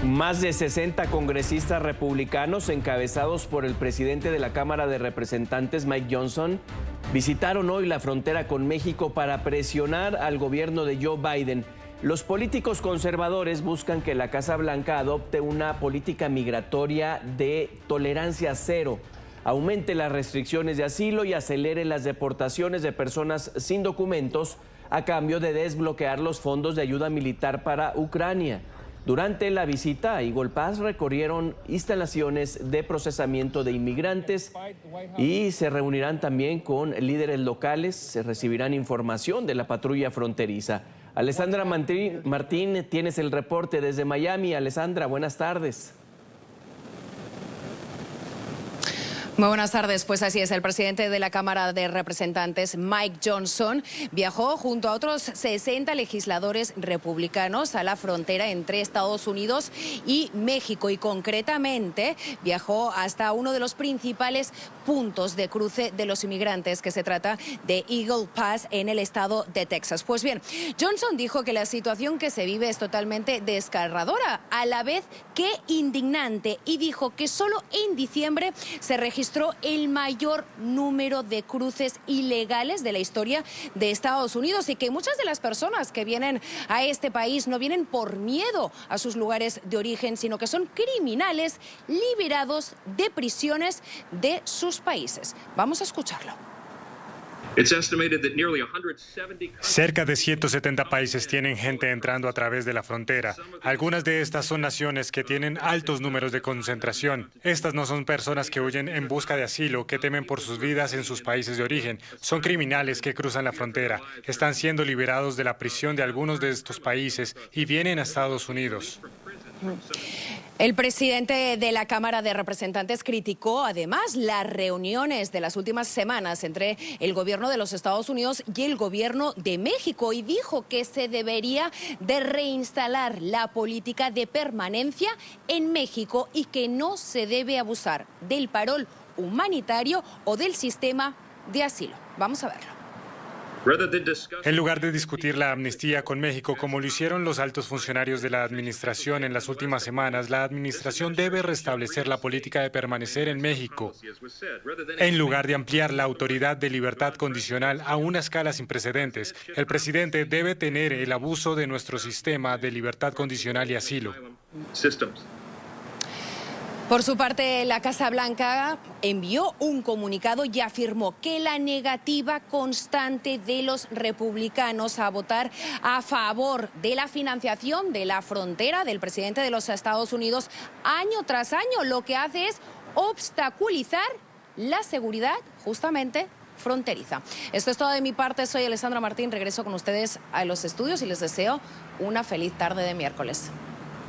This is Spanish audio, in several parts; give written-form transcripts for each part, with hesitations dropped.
Más de 60 congresistas republicanos, encabezados por el presidente de la Cámara de Representantes, Mike Johnson, visitaron hoy la frontera con México para presionar al gobierno de Joe Biden. Los políticos conservadores buscan que la Casa Blanca adopte una política migratoria de tolerancia cero, aumente las restricciones de asilo y acelere las deportaciones de personas sin documentos a cambio de desbloquear los fondos de ayuda militar para Ucrania. Durante la visita a Eagle Pass recorrieron instalaciones de procesamiento de inmigrantes y se reunirán también con líderes locales. Se recibirán información de la patrulla fronteriza. Alessandra Martín, tienes el reporte desde Miami. Alessandra, buenas tardes. Muy buenas tardes, pues así es, el presidente de la Cámara de Representantes, Mike Johnson, viajó junto a otros 60 legisladores republicanos a la frontera entre Estados Unidos y México y concretamente viajó hasta uno de los principales puntos de cruce de los inmigrantes, que se trata de Eagle Pass en el estado de Texas. Pues bien, Johnson dijo que la situación que se vive es totalmente desgarradora, a la vez que indignante, y dijo que solo en diciembre se registró el mayor número de cruces ilegales de la historia de Estados Unidos y que muchas de las personas que vienen a este país no vienen por miedo a sus lugares de origen, sino que son criminales liberados de prisiones de sus países. Vamos a escucharlo. Cerca de 170 países tienen gente entrando a través de la frontera. Algunas de estas son naciones que tienen altos números de concentración. Estas no son personas que huyen en busca de asilo, que temen por sus vidas en sus países de origen. Son criminales que cruzan la frontera. Están siendo liberados de la prisión de algunos de estos países y vienen a Estados Unidos. El presidente de la Cámara de Representantes criticó además las reuniones de las últimas semanas entre el gobierno de los Estados Unidos y el gobierno de México y dijo que se debería de reinstalar la política de permanencia en México y que no se debe abusar del parol humanitario o del sistema de asilo. Vamos a verlo. En lugar de discutir la amnistía con México, como lo hicieron los altos funcionarios de la administración en las últimas semanas, la administración debe restablecer la política de permanecer en México, en lugar de ampliar la autoridad de libertad condicional a una escala sin precedentes. El presidente debe detener el abuso de nuestro sistema de libertad condicional y asilo. Por su parte, la Casa Blanca envió un comunicado y afirmó que la negativa constante de los republicanos a votar a favor de la financiación de la frontera del presidente de los Estados Unidos año tras año lo que hace es obstaculizar la seguridad justamente fronteriza. Esto es todo de mi parte, soy Alessandra Martín, regreso con ustedes a los estudios y les deseo una feliz tarde de miércoles.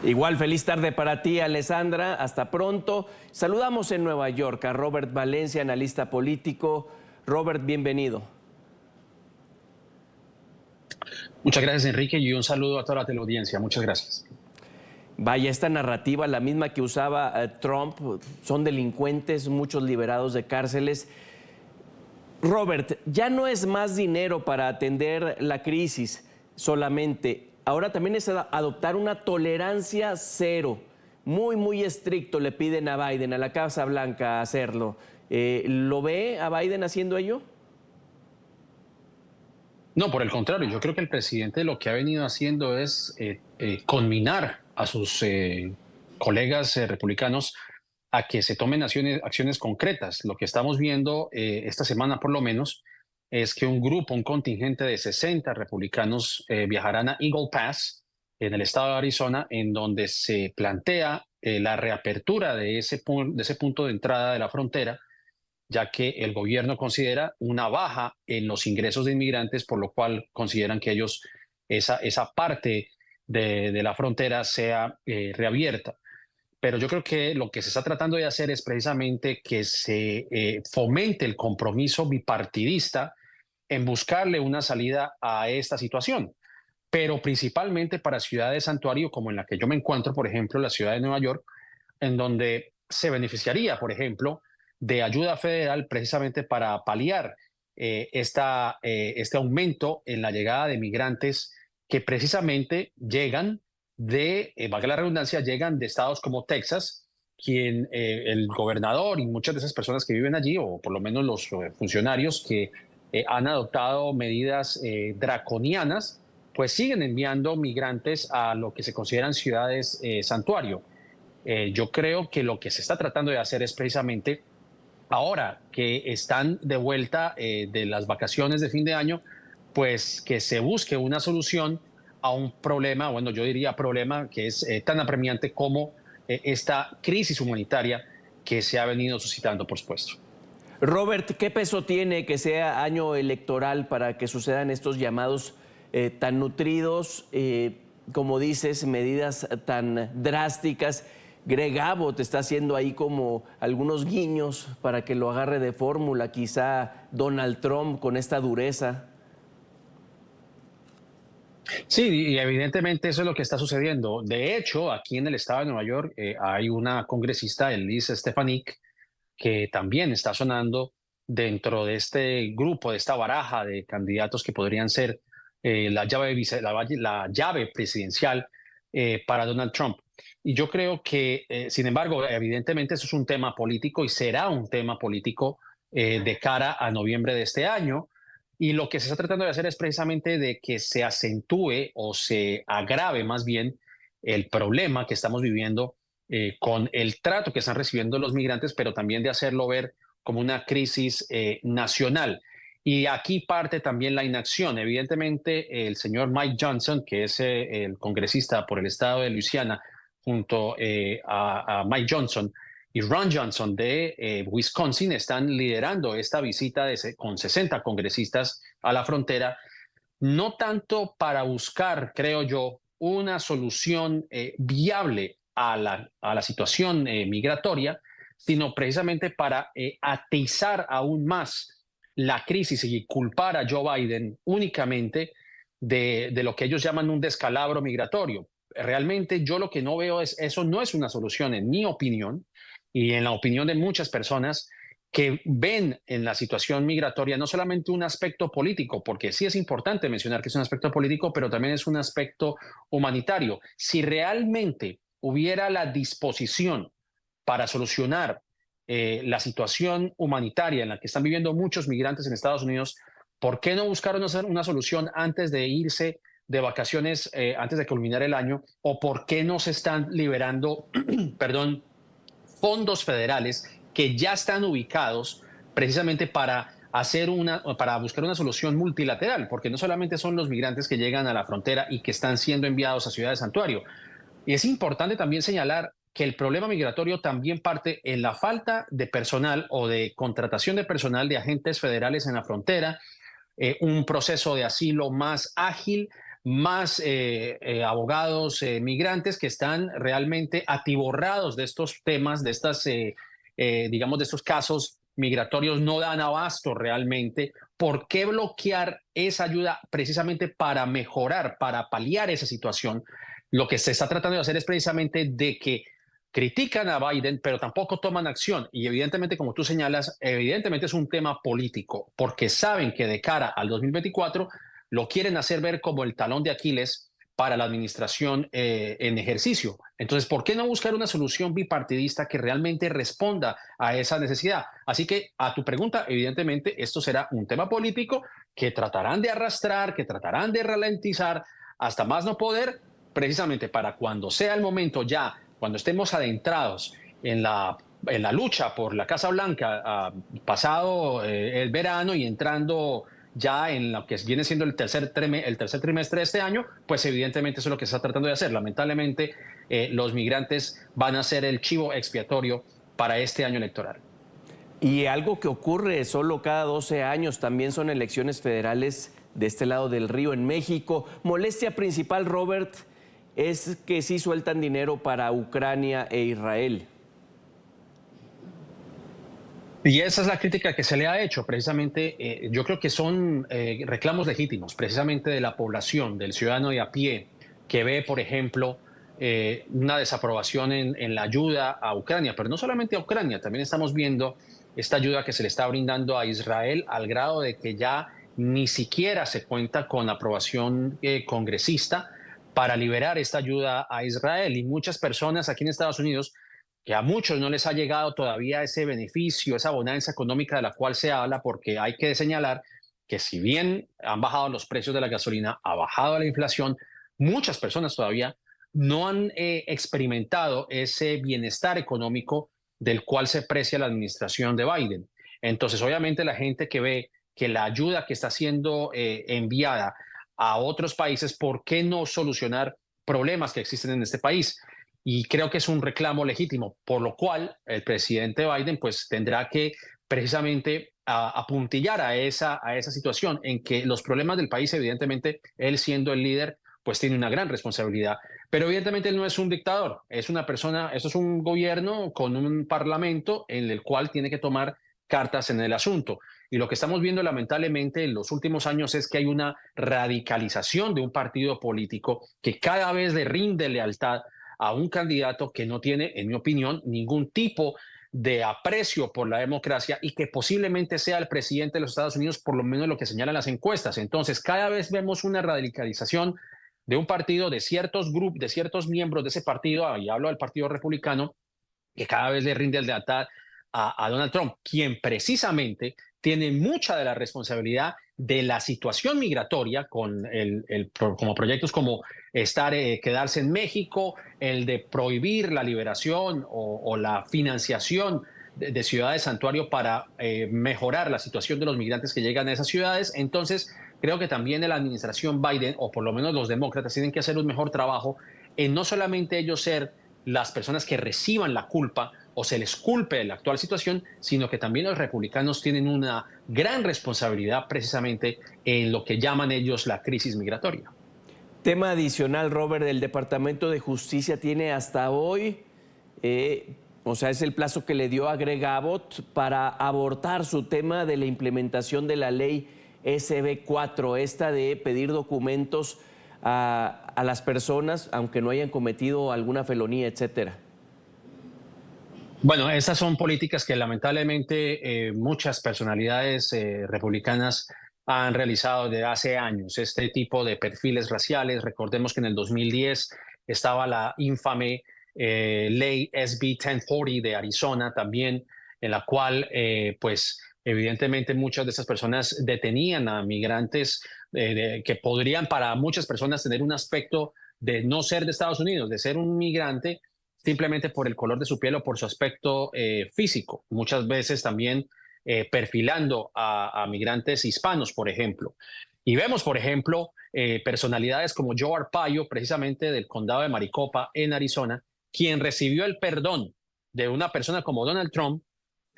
Igual, feliz tarde para ti, Alessandra. Hasta pronto. Saludamos en Nueva York a Robert Valencia, analista político. Robert, bienvenido. Muchas gracias, Enrique, y un saludo a toda la teleaudiencia. Muchas gracias. Vaya, esta narrativa, la misma que usaba Trump, son delincuentes, muchos liberados de cárceles. Robert, ya no es más dinero para atender la crisis solamente. Ahora también es adoptar una tolerancia cero. Muy estricto le piden a Biden, a la Casa Blanca, hacerlo. ¿Lo ve a Biden haciendo ello? No, por el contrario, yo creo que el presidente lo que ha venido haciendo es conminar a sus colegas republicanos a que se tomen acciones concretas. Lo que estamos viendo esta semana, por lo menos, es que un contingente de 60 republicanos viajarán a Eagle Pass, en el estado de Arizona, en donde se plantea la reapertura de ese punto de entrada de la frontera, ya que el gobierno considera una baja en los ingresos de inmigrantes, por lo cual consideran que ellos, esa parte de la frontera sea reabierta. Pero yo creo que lo que se está tratando de hacer es precisamente que se fomente el compromiso bipartidista en buscarle una salida a esta situación, pero principalmente para ciudades santuario como en la que yo me encuentro, por ejemplo, la ciudad de Nueva York, en donde se beneficiaría, por ejemplo, de ayuda federal precisamente para paliar este aumento en la llegada de migrantes que precisamente llegan valga la redundancia, llegan de estados como Texas, quien el gobernador y muchas de esas personas que viven allí, o por lo menos los funcionarios que han adoptado medidas draconianas, pues siguen enviando migrantes a lo que se consideran ciudades santuario. Yo creo que lo que se está tratando de hacer es precisamente, ahora que están de vuelta de las vacaciones de fin de año, pues que se busque una solución a un problema, bueno, yo diría problema que es tan apremiante como esta crisis humanitaria que se ha venido suscitando, por supuesto. Robert, ¿qué peso tiene que sea año electoral para que sucedan estos llamados tan nutridos, como dices, medidas tan drásticas? Greg Abbott está haciendo ahí como algunos guiños para que lo agarre de fórmula, quizá Donald Trump con esta dureza. Sí, y evidentemente eso es lo que está sucediendo. De hecho, aquí en el estado de Nueva York hay una congresista, Elise Stefanik, que también está sonando dentro de este grupo, de esta baraja de candidatos que podrían ser la llave presidencial para Donald Trump. Y yo creo que, sin embargo, evidentemente eso es un tema político y será un tema político de cara a noviembre de este año. Y lo que se está tratando de hacer es precisamente de que se acentúe o se agrave más bien el problema que estamos viviendo con el trato que están recibiendo los migrantes, pero también de hacerlo ver como una crisis nacional. Y aquí parte también la inacción. Evidentemente, el señor Mike Johnson, que es el congresista por el estado de Luisiana, junto a Mike Johnson y Ron Johnson de Wisconsin, están liderando esta visita con 60 congresistas a la frontera, no tanto para buscar, creo yo, una solución viable a la situación migratoria, sino precisamente para atizar aún más la crisis y culpar a Joe Biden únicamente de lo que ellos llaman un descalabro migratorio. Realmente yo lo que no veo es, eso no es una solución en mi opinión y en la opinión de muchas personas que ven en la situación migratoria no solamente un aspecto político, porque sí es importante mencionar que es un aspecto político, pero también es un aspecto humanitario. Si realmente hubiera la disposición para solucionar la situación humanitaria en la que están viviendo muchos migrantes en Estados Unidos, ¿por qué no buscar una solución antes de irse de vacaciones, antes de culminar el año? ¿O por qué no se están liberando, perdón, fondos federales que ya están ubicados precisamente para para buscar una solución multilateral? Porque no solamente son los migrantes que llegan a la frontera y que están siendo enviados a ciudades santuario. Y es importante también señalar que el problema migratorio también parte en la falta de personal o de contratación de personal de agentes federales en la frontera, un proceso de asilo más ágil, más abogados migrantes que están realmente atiborrados de estos temas, de estas, digamos, de estos casos migratorios no dan abasto realmente. ¿Por qué bloquear esa ayuda precisamente para mejorar, para paliar esa situación? Lo que se está tratando de hacer es precisamente de que critican a Biden, pero tampoco toman acción. Y evidentemente, como tú señalas, evidentemente es un tema político, porque saben que de cara al 2024 lo quieren hacer ver como el talón de Aquiles para la administración en ejercicio. Entonces, ¿por qué no buscar una solución bipartidista que realmente responda a esa necesidad? Así que a tu pregunta, evidentemente, esto será un tema político que tratarán de arrastrar, que tratarán de ralentizar hasta más no poder, precisamente para cuando sea el momento ya, cuando estemos adentrados en la lucha por la Casa Blanca, pasado el verano y entrando ya en lo que viene siendo el tercer trimestre de este año, pues evidentemente eso es lo que se está tratando de hacer. Lamentablemente, los migrantes van a ser el chivo expiatorio para este año electoral. Y algo que ocurre solo cada 12 años, también son elecciones federales de este lado del río en México. Molestia principal, Robert, es que sí sueltan dinero para Ucrania e Israel. Y esa es la crítica que se le ha hecho, precisamente. Yo creo que son reclamos legítimos, precisamente de la población, del ciudadano de a pie, que ve, por ejemplo, una desaprobación en la ayuda a Ucrania, pero no solamente a Ucrania, también estamos viendo esta ayuda que se le está brindando a Israel al grado de que ya ni siquiera se cuenta con aprobación congresista para liberar esta ayuda a Israel. Y muchas personas aquí en Estados Unidos, que a muchos no les ha llegado todavía ese beneficio, esa bonanza económica de la cual se habla, porque hay que señalar que si bien han bajado los precios de la gasolina, ha bajado la inflación, muchas personas todavía no han experimentado ese bienestar económico del cual se precia la administración de Biden. Entonces, obviamente, la gente que ve que la ayuda que está siendo enviada a otros países, ¿por qué no solucionar problemas que existen en este país? Y creo que es un reclamo legítimo, por lo cual el presidente Biden pues tendrá que precisamente apuntillar a esa situación en que los problemas del país, evidentemente, él siendo el líder, pues tiene una gran responsabilidad. Pero evidentemente él no es un dictador, es una persona, esto es un gobierno con un parlamento en el cual tiene que tomar cartas en el asunto. Y lo que estamos viendo lamentablemente en los últimos años es que hay una radicalización de un partido político que cada vez le rinde lealtad a un candidato que no tiene, en mi opinión, ningún tipo de aprecio por la democracia y que posiblemente sea el presidente de los Estados Unidos, por lo menos lo que señalan las encuestas. Entonces, cada vez vemos una radicalización de un partido, de ciertos grupos, de ciertos miembros de ese partido, y hablo del Partido Republicano, que cada vez le rinde lealtad a Donald Trump, quien precisamente tiene mucha de la responsabilidad de la situación migratoria con como proyectos como quedarse en México, el de prohibir la liberación o la financiación de ciudades santuario para mejorar la situación de los migrantes que llegan a esas ciudades. Entonces, creo que también la administración Biden, o por lo menos los demócratas, tienen que hacer un mejor trabajo en no solamente ellos ser las personas que reciban la culpa o se les culpe de la actual situación, sino que también los republicanos tienen una gran responsabilidad precisamente en lo que llaman ellos la crisis migratoria. Tema adicional, Robert, el Departamento de Justicia tiene hasta hoy, o sea, es el plazo que le dio a Greg Abbott para abortar su tema de la implementación de la ley SB4, esta de pedir documentos a las personas, aunque no hayan cometido alguna felonía, etcétera. Bueno, estas son políticas que lamentablemente muchas personalidades republicanas han realizado desde hace años, este tipo de perfiles raciales. Recordemos que en el 2010 estaba la infame ley SB 1040 de Arizona también, en la cual pues evidentemente muchas de estas personas detenían a migrantes que podrían para muchas personas tener un aspecto de no ser de Estados Unidos, de ser un migrante simplemente por el color de su piel o por su aspecto físico. Muchas veces también perfilando a migrantes hispanos, por ejemplo. Y vemos, por ejemplo, personalidades como Joe Arpaio, precisamente del condado de Maricopa, en Arizona, quien recibió el perdón de una persona como Donald Trump,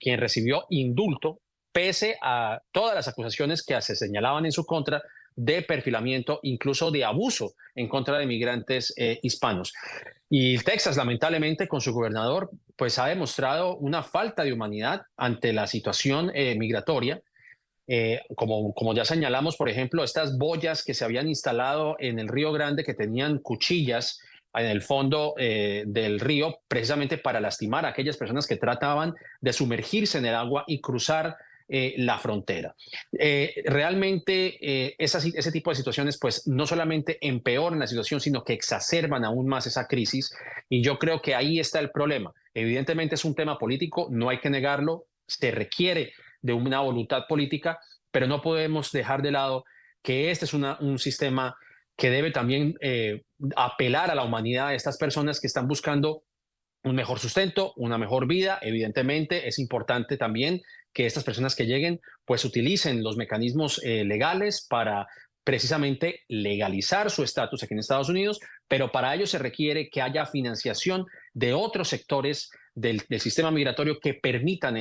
quien recibió indulto, pese a todas las acusaciones que se señalaban en su contra de perfilamiento, incluso de abuso en contra de migrantes hispanos. Y Texas, lamentablemente, con su gobernador, pues ha demostrado una falta de humanidad ante la situación migratoria. Como ya señalamos, por ejemplo, estas boyas que se habían instalado en el Río Grande, que tenían cuchillas en el fondo del río, precisamente para lastimar a aquellas personas que trataban de sumergirse en el agua y cruzar la frontera. Realmente ese tipo de situaciones pues no solamente empeoran la situación, sino que exacerban aún más esa crisis, y yo creo que ahí está el problema. Evidentemente es un tema político, no hay que negarlo, se requiere de una voluntad política, pero no podemos dejar de lado que este es un sistema que debe también apelar a la humanidad de estas personas que están buscando un mejor sustento, una mejor vida. Evidentemente es importante también que estas personas que lleguen pues utilicen los mecanismos legales para precisamente legalizar su estatus aquí en Estados Unidos, pero para ello se requiere que haya financiación de otros sectores del sistema migratorio que permitan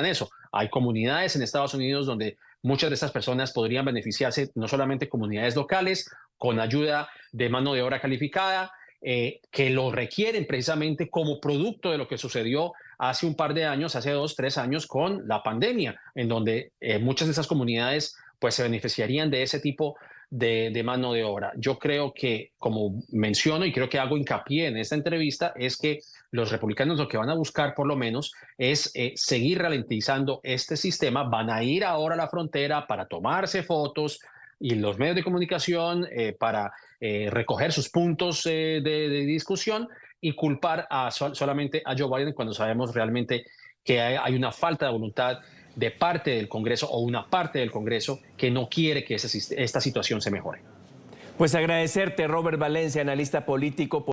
eso. Hay comunidades en Estados Unidos donde muchas de estas personas podrían beneficiarse, no solamente comunidades locales, con ayuda de mano de obra calificada, que lo requieren precisamente como producto de lo que sucedió hace un par de años, hace 2, 3 años con la pandemia, en donde muchas de esas comunidades pues se beneficiarían de ese tipo de mano de obra. Yo creo que, como menciono y creo que hago hincapié en esta entrevista, es que los republicanos lo que van a buscar por lo menos es seguir ralentizando este sistema. Van a ir ahora a la frontera para tomarse fotos y los medios de comunicación para recoger sus puntos de discusión y culpar solamente a Joe Biden cuando sabemos realmente que hay una falta de voluntad de parte del Congreso o una parte del Congreso que no quiere que esta situación se mejore. Pues agradecerte, Robert Valencia, analista político.